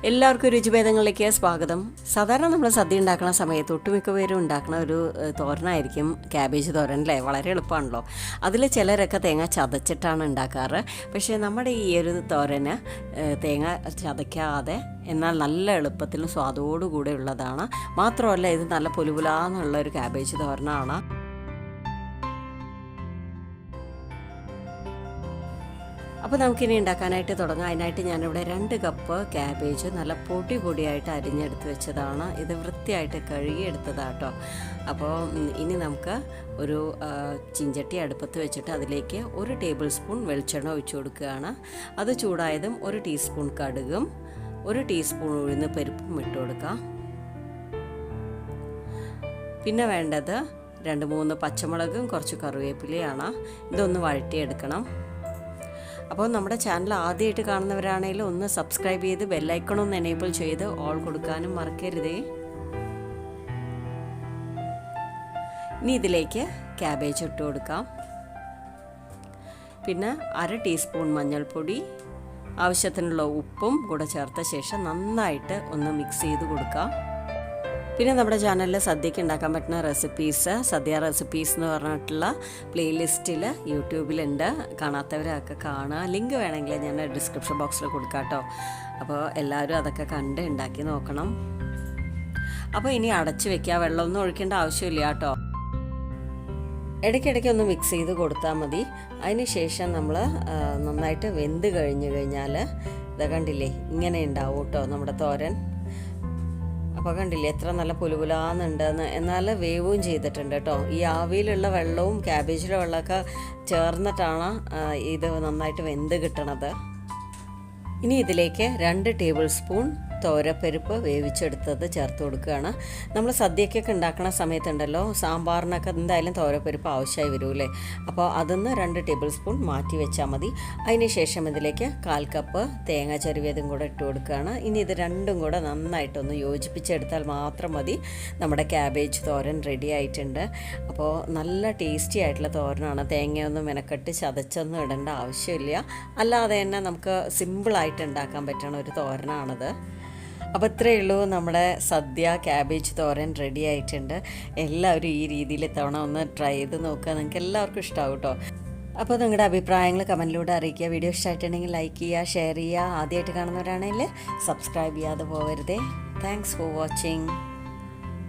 എല്ലാവർക്കും രുചിഭേദങ്ങളിലേക്ക് സ്വാഗതം. സാധാരണ നമ്മൾ സദ്യ ഉണ്ടാക്കുന്ന സമയത്ത് ഒട്ടുമിക്ക പേരും ഉണ്ടാക്കുന്ന ഒരു തോരനായിരിക്കും ക്യാബേജ് തോരൻ അല്ലേ. വളരെ എളുപ്പമാണല്ലോ. അതിൽ ചിലരൊക്കെ തേങ്ങ ചതച്ചിട്ടാണ് ഉണ്ടാക്കാറ്. പക്ഷേ നമ്മുടെ ഈ ഒരു തോരന് തേങ്ങ ചതയ്ക്കാതെ എന്നാൽ നല്ല എളുപ്പത്തിലും സ്വാദോടുകൂടെ ഉള്ളതാണ്. മാത്രമല്ല ഇത് നല്ല പൊലുപുലാന്നുള്ള ഒരു ക്യാബേജ് തോരനാണ്. അപ്പോൾ നമുക്കിനി ഉണ്ടാക്കാനായിട്ട് തുടങ്ങാം. അതിനായിട്ട് ഞാനിവിടെ 2 കപ്പ് ക്യാബേജ് നല്ല പൊടിയായിട്ട് അരിഞ്ഞെടുത്ത് വെച്ചതാണ്. ഇത് വൃത്തിയായിട്ട് കഴുകിയെടുത്തതാട്ടോ. അപ്പോൾ ഇനി നമുക്ക് ഒരു ചീഞ്ചട്ടി അടുപ്പത്ത് വെച്ചിട്ട് അതിലേക്ക് 1 ടേബിൾ സ്പൂൺ വെളിച്ചെണ്ണ ഒഴിച്ചു കൊടുക്കുകയാണ്. അത് ചൂടായതും 1 ടീസ്പൂൺ കടുകും 1 ടീസ്പൂൺ ഉഴുന്ന് പരിപ്പും ഇട്ട് കൊടുക്കാം. പിന്നെ വേണ്ടത് 2-3 പച്ചമുളകും കുറച്ച് കറിവേപ്പിലയാണ്. ഇതൊന്ന് വഴറ്റിയെടുക്കണം. അപ്പോൾ നമ്മുടെ ചാനൽ ആദ്യമായിട്ട് കാണുന്നവരാണെങ്കിൽ ഒന്ന് സബ്സ്ക്രൈബ് ചെയ്ത് ബെല്ലൈക്കൺ ഒന്ന് എനേബിൾ ചെയ്ത് ഓൾ കൊടുക്കാനും മറക്കരുതേ. ഇനി ഇതിലേക്ക് ക്യാബേജ് ഇട്ട് കൊടുക്കാം. പിന്നെ 1/2 ടീസ്പൂൺ മഞ്ഞൾപ്പൊടി, ആവശ്യത്തിനുള്ള ഉപ്പും കൂടെ ചേർത്ത ശേഷം നന്നായിട്ട് ഒന്ന് മിക്സ് ചെയ്ത് കൊടുക്കാം. പിന്നെ നമ്മുടെ ചാനലിൽ സദ്യയ്ക്ക് ഉണ്ടാക്കാൻ പറ്റുന്ന റെസിപ്പീസ്, സദ്യ റെസിപ്പീസ് എന്ന് പറഞ്ഞിട്ടുള്ള പ്ലേലിസ്റ്റിൽ യൂട്യൂബിലുണ്ട്. കാണാത്തവരൊക്കെ കാണുക. ലിങ്ക് വേണമെങ്കിൽ ഞാൻ ഡിസ്ക്രിപ്ഷൻ ബോക്സിൽ കൊടുക്കാം കേട്ടോ. അപ്പോൾ എല്ലാവരും അതൊക്കെ കണ്ട് ഉണ്ടാക്കി നോക്കണം. അപ്പോൾ ഇനി അടച്ച് വെക്കുക. വെള്ളമൊന്നും ഒഴിക്കേണ്ട ആവശ്യമില്ല കേട്ടോ. ഇടയ്ക്കിടയ്ക്ക് ഒന്ന് മിക്സ് ചെയ്ത് കൊടുത്താൽ മതി. അതിന് ശേഷം നമ്മൾ നന്നായിട്ട് വെന്ത് കഴിഞ്ഞാൽ ഇത് കണ്ടില്ലേ, ഇങ്ങനെ ഉണ്ടാവും കേട്ടോ നമ്മുടെ തോരൻ. അപ്പോൾ കണ്ടില്ലേ എത്ര നല്ല പുലുപുലാന്നുണ്ടെന്ന്. എന്നാൽ വേവും ചെയ്തിട്ടുണ്ട് കേട്ടോ. ഈ ആവിയിലുള്ള വെള്ളവും ക്യാബേജിലെ വെള്ളമൊക്കെ ചേർന്നിട്ടാണ് ഇത് നന്നായിട്ട് വെന്ത് കിട്ടണത്. ഇനി ഇതിലേക്ക് 2 ടേബിൾ സ്പൂൺ തോരപ്പരിപ്പ് വേവിച്ചെടുത്തത് ചേർത്ത് കൊടുക്കുകയാണ്. നമ്മൾ സദ്യക്കൊക്കെ ഉണ്ടാക്കുന്ന സമയത്തുണ്ടല്ലോ, സാമ്പാറിനൊക്കെ എന്തായാലും തോരപ്പരിപ്പ് ആവശ്യമായി വരുമല്ലേ. അപ്പോൾ അതിന്ന് 2 ടേബിൾ സ്പൂൺ മാറ്റി വെച്ചാൽ മതി. അതിന് ശേഷം ഇതിലേക്ക് 1/4 കപ്പ് തേങ്ങ ചെരുവിയതും കൂടെ ഇട്ട് കൊടുക്കുകയാണ്. ഇനി ഇത് രണ്ടും കൂടെ നന്നായിട്ടൊന്ന് യോജിപ്പിച്ചെടുത്താൽ മാത്രം മതി. നമ്മുടെ ക്യാബേജ് തോരൻ റെഡി ആയിട്ടുണ്ട്. അപ്പോൾ നല്ല ടേസ്റ്റി ആയിട്ടുള്ള തോരനാണ്. തേങ്ങയൊന്നും മെനക്കെട്ട് ചതച്ചൊന്നും ഇടേണ്ട ആവശ്യമില്ല. അല്ലാതെ തന്നെ നമുക്ക് സിമ്പിളായിട്ട് ഉണ്ടാക്കാൻ പറ്റുന്ന ഒരു തോരനാണത്. അപ്പോൾ ഇത്രയേ ഉള്ളൂ, നമ്മുടെ സദ്യ ക്യാബേജ് തോരൻ റെഡി ആയിട്ടുണ്ട്. എല്ലാവരും ഈ രീതിയിൽ തവണ ഒന്ന് ട്രൈ ചെയ്ത് നോക്കുക. നിങ്ങൾക്ക് എല്ലാവർക്കും ഇഷ്ടമാവും കേട്ടോ. അപ്പോൾ നിങ്ങളുടെ അഭിപ്രായങ്ങൾ കമൻറ്റിലൂടെ അറിയിക്കുക. വീഡിയോ ഇഷ്ടമായിട്ടുണ്ടെങ്കിൽ ലൈക്ക് ചെയ്യുക, ഷെയർ ചെയ്യുക. ആദ്യമായിട്ട് കാണുന്നവരാണെങ്കിൽ സബ്സ്ക്രൈബ് ചെയ്യാതെ പോകരുതേ. Thanks for watching.